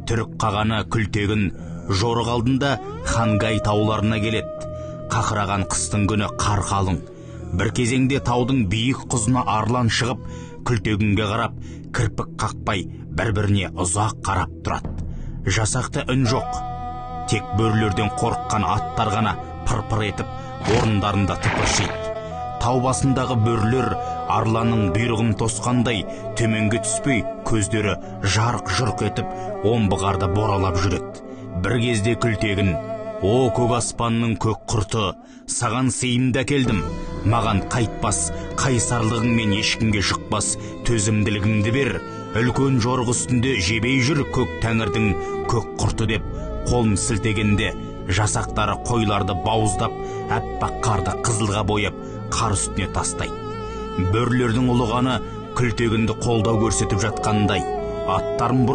түрік қағаны күлтегін жорық алдында Хангай тауларына келеді. Қақыраған қыстың күні қар қалың. Бір кезеңде таудың биік құзына арлан шығып, күлтегінге қарап, кірпік қақпай, бір-біріне ұзақ қарап тұрады. Жасақта үн жоқ. Тек бөрілерден қорыққан аттар ғана пыр-пыр етіп, орындарында тыпыршиды. Тау басындағы бөрілер арланның бұйрығын тосқандай төменге түспей, көздері жарқ-жұрқ етіп, омбы қарды боралап жүреді. Бір кезде күлтегін: «О, көк аспанның көк құрты, саған сыйымды әкелдім. Маған қайтпас, қайсарлығыңмен ешкімге шықпас төзімділігіңді бер. Үлкен жорық үстінде жебей жүр көк тәңірдің көк құрты» деп қолын сілтегенде, жасақтары қойларды бауыздап, әппақ қарды қызылға бояп, қар үстіне тастайды. Бөрілердің ұлығаны күлтегінді қолдау көрсетіп жатқандай, аттарын бұрып